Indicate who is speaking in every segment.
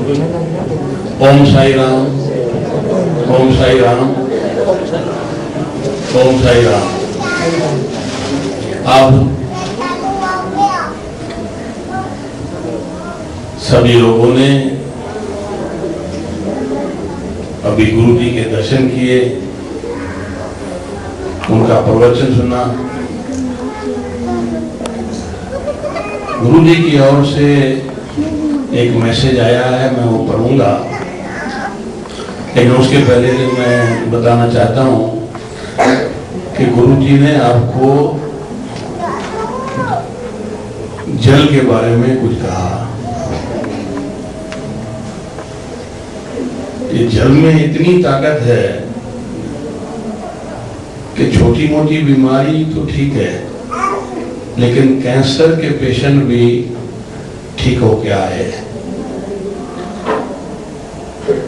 Speaker 1: ओम साई राम, ओम साई राम, ओम साई राम। आप सभी लोगों ने अभी गुरु जी के दर्शन किए, उनका प्रवचन सुना। गुरु जी की ओर से एक मैसेज आया है, मैं वो पढ़ूंगा, लेकिन उसके पहले मैं बताना चाहता हूं कि गुरु जी ने आपको जल के बारे में कुछ कहा। ये जल में इतनी ताकत है कि छोटी मोटी बीमारी तो ठीक है, लेकिन कैंसर के पेशेंट भी ठीक हो के आए।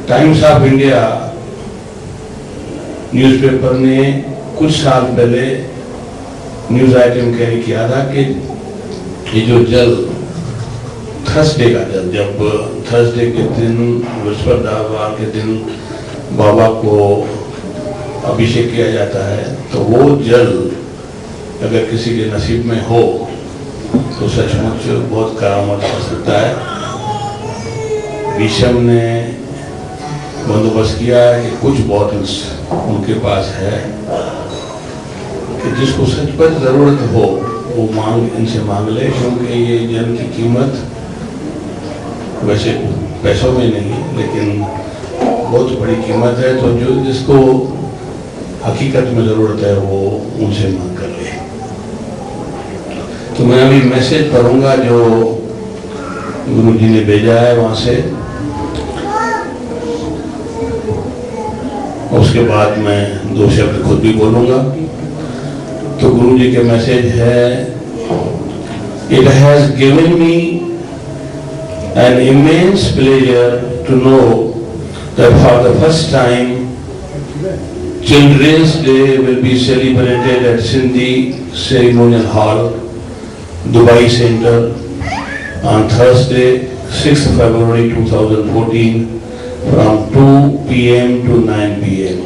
Speaker 1: टाइम्स ऑफ इंडिया न्यूज़पेपर ने कुछ साल पहले न्यूज आइटम कैरी किया था कि ये जो जल, थर्सडे का जल, जब थर्सडे के दिन, बृहस्पतिवार के दिन बाबा को अभिषेक किया जाता है, तो वो जल अगर किसी के नसीब में हो तो सचमुच बहुत करामत हो सकता है। विषम ने बंदोबस्त किया है कि कुछ बॉटल्स उनके पास है कि जिसको सचमुच जरूरत हो वो इनसे मांग ले, क्योंकि ये जल की कीमत वैसे पैसों में नहीं, लेकिन बहुत बड़ी कीमत है। तो जो जिसको हकीकत में जरूरत है वो उनसे मांग कर ले। तो मैं अभी मैसेज पढ़ूंगा जो गुरु जी ने भेजा है वहां से, उसके बाद मैं दो शब्द खुद भी बोलूंगा। तो गुरु जी के मैसेज है, it has given me an immense pleasure to know that for the first time Children's Day will be celebrated at Sindhi Ceremonial Hall, Dubai Center on Thursday, 6th February 2014 from 2 p.m. to 9 p.m.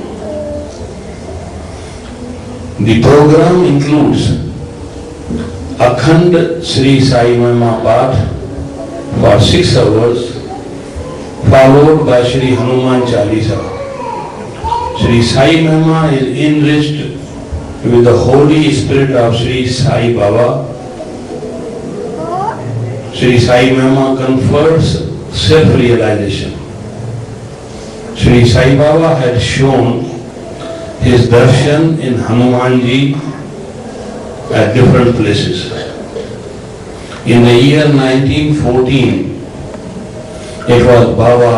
Speaker 1: The program includes Akhand Sri Sai Mahima Path for 6 hours, followed by Sri Hanuman Chalisa. Sri Sai Mahima is enriched with the Holy Spirit of Sri Sai Baba. Sri Sai Mahima confers self-realization. Sri Sai Baba had shown his darshan in Hanumanji at different places. In the year 1914, it was Baba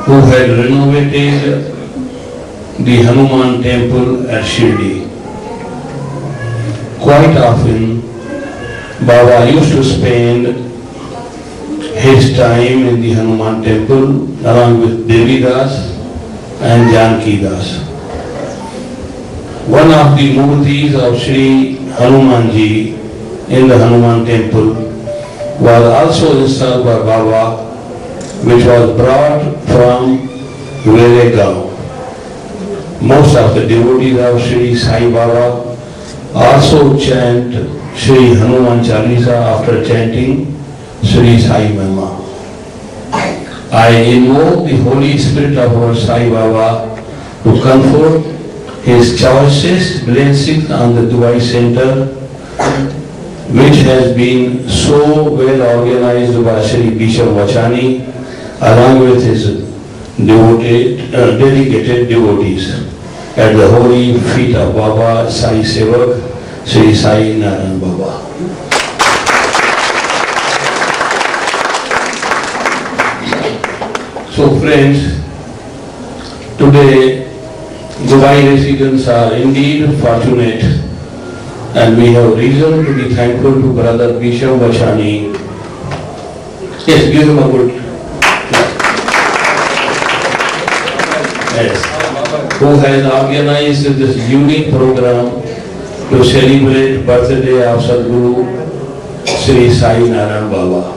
Speaker 1: who had renovated the Hanuman temple at Shirdi. Quite often, Baba used to spend his time in the Hanuman temple along with Devi Das and Janki Das. One of the murtis of Sri Hanumanji in the Hanuman temple was also installed by Baba, which was brought from Veregaon. Most of the devotees of Sri Sai Baba also chant Sri Hanuman Chalisa after chanting Sri Sai Mahima. I invoke the Holy Spirit of our Sai Baba to confer his choicest blessings on the Dubai Center, which has been so well organized by Sri Bishop Vachani along with his dedicated devotees at the holy feet of Baba Sai Sevak, Sri Sai Narayan Baba. So friends, today Dubai residents are indeed fortunate, and we have reason to be thankful to Brother Bishop Vachani. Yes, give him a good. Yes. Who has organized this unique program to celebrate birthday of Sadguru Sri Sai Narayan Baba.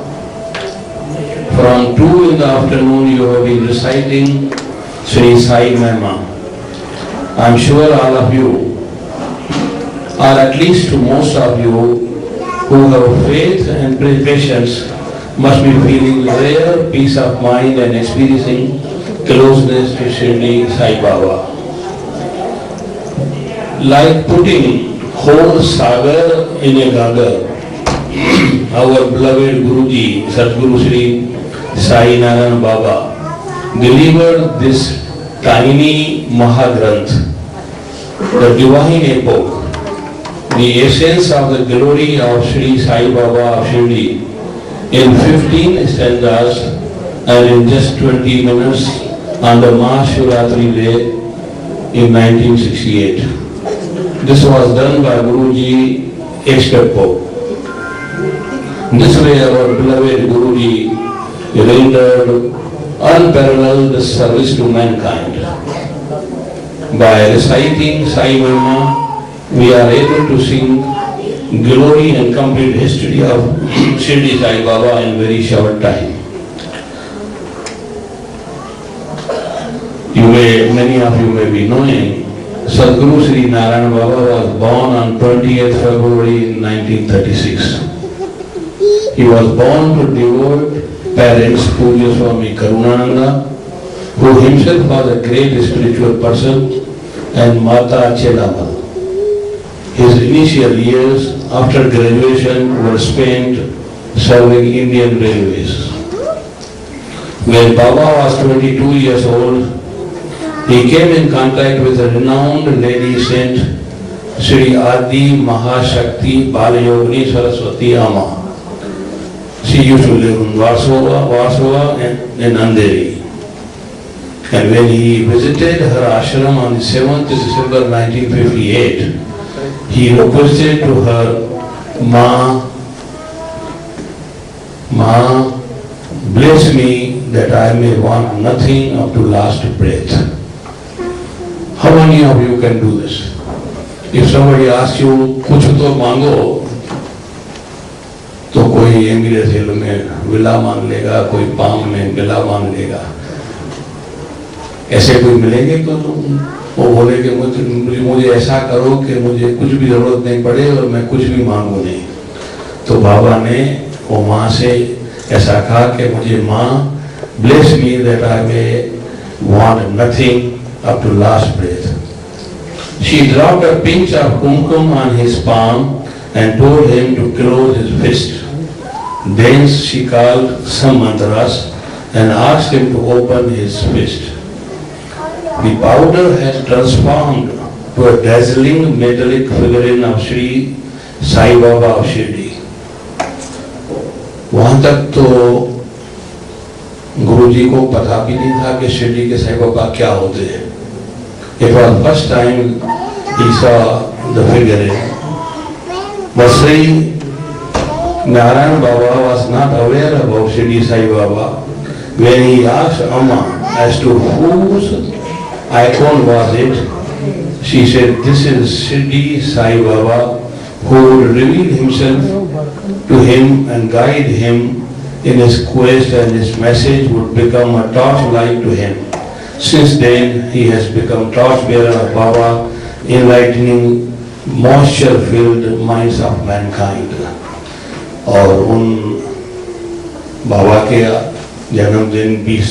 Speaker 1: From 2 in the afternoon you have been reciting Sri Sai Mahima. I am sure all of you, or at least most of you who have faith and patience, must be feeling rare peace of mind and experiencing closeness to Shirdi Sai Baba. Like putting whole sagar in a gagar, our beloved Guruji, Sadguru Sri Sai Narayan Baba, delivered this tiny Mahagranth, the divine epoch, the essence of the glory of Sri Sai Baba of Shirdi, in 15 stanzas and in just 20 minutes on the Mahashivratri day in 1968. This was done by Guruji ex-Peppo. This way our beloved Guruji rendered unparalleled service to mankind. By reciting Sai Mahima, we are able to sing glory and complete history of Shirdi Sai Baba in very short time. Many of you may be knowing, Sadguru Sri Narayan Baba was born on 20th February 1936. He was born to devout parents, Pujya Swami Karunananda, who himself was a great spiritual person, and Mata Chedamal. His initial years after graduation were spent serving Indian Railways. When Baba was 22 years old, he came in contact with a renowned lady saint, Sri Adi Mahashakti Balayogini Saraswati Amma. She used to live in Warsaw and in Andheri. And when he visited her ashram on the 7th December 1958, he requested to her, Ma, bless me that I may want nothing up to last breath. How many of you can do this? If somebody asks you, कुछ तो मांगो, तो कोई एंग्रेज हिल में villa मांग लेगा, कोई palm में विला मांग लेगा. ऐसे कोई मिलेंगे तो वो बोले कि मुझे ऐसा करो कि मुझे कुछ भी जरूरत नहीं पड़े और मैं कुछ भी मांगू नहीं. तो बाबा ने वो माँ से ऐसा कहा कि मुझे माँ, bless me that I may want nothing up to last breath. She dropped a pinch of kumkum on his palm and told him to close his fist. Then she called some mantras and asked him to open his fist. The powder had transformed to a dazzling metallic figurine of Sri Sai Baba of Shirdi. वहाँ तक तो गुरुजी को पता भी नहीं था कि शिरडी के साई बाबा क्या होते हैं. It was first time he saw the figurine. But Sri Narayan Baba was not aware about Shirdi Sai Baba. When he asked Amma as to whose icon was it, she said, this is Shirdi Sai Baba, who would reveal himself to him and guide him in his quest, and his message would become a torchlight to him. Since then, he has become torchbearer of Baba, enlightening moisture-filled minds of mankind. और उन बाबा के जन्मदिन 20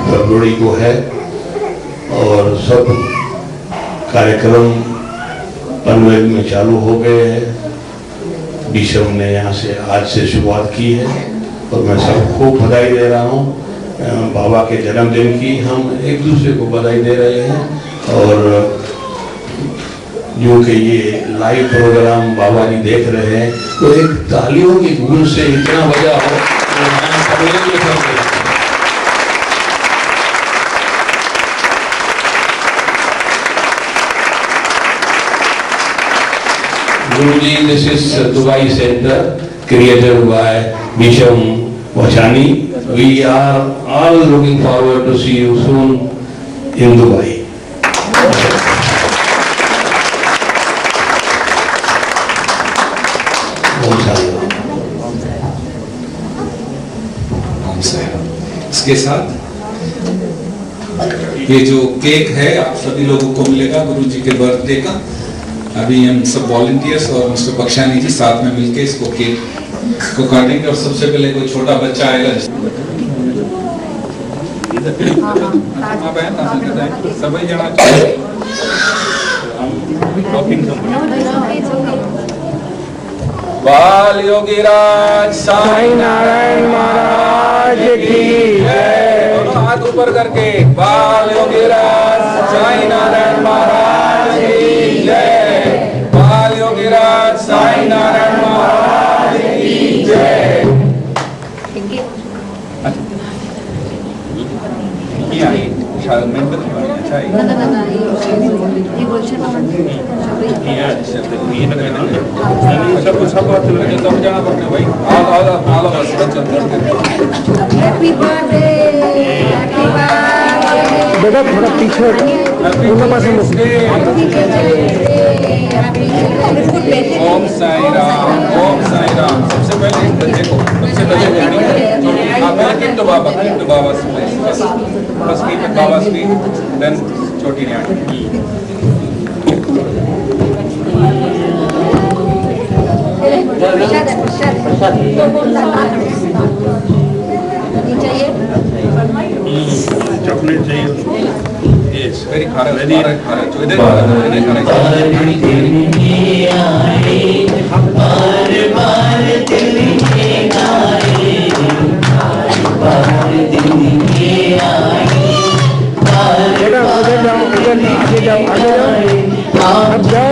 Speaker 1: फरवरी को है और सब कार्यक्रम पनवेल में चालू हो गए हैं. बिशप ने यहाँ से आज से शुरुआत की है और मैं सबको बधाई दे रहा हूँ. बाबा के जन्मदिन की हम एक दूसरे को बधाई दे रहे हैं. और जो कि ये लाइव प्रोग्राम बाबा जी देख रहे हैं, तो एक तालियों की गूंज से इतना बजा हो. Guruji, this is Dubai Center created by Bishop Wachani. We are all looking forward to see you soon in Dubai. Om Sai Ram.
Speaker 2: इसके साथ ये जो केक है आप सभी लोगों को मिलेगा गुरु जी के बर्थडे का। अभी हम सब वॉलंटियर्स और मिस्टर बख्शानी जी साथ में मिलके इसको केक को काटेंगे और सबसे पहले कोई छोटा बच्चा आएगा। सभी जना बाल योगीराज साईं नारायण महाराज की जय। दोनों हाथ ऊपर करके बाल योगीराज साईं नारायण महाराज की जय। बाल योगीराज साईं नारायण महाराज की जय।
Speaker 3: बेटा थोड़ा पीछे
Speaker 2: ओम साईं राम, ओम साईं राम। सबसे पहले एक बच्चे को सबसे पहले आप कीप टू बाबा बस कीप बाबा स्पीड देन छोटी न्याणी।
Speaker 4: चॉकलेट चाहिए
Speaker 2: यस वेरी खारा खारा जो इधर
Speaker 3: आगे जाओ, अब जाओ।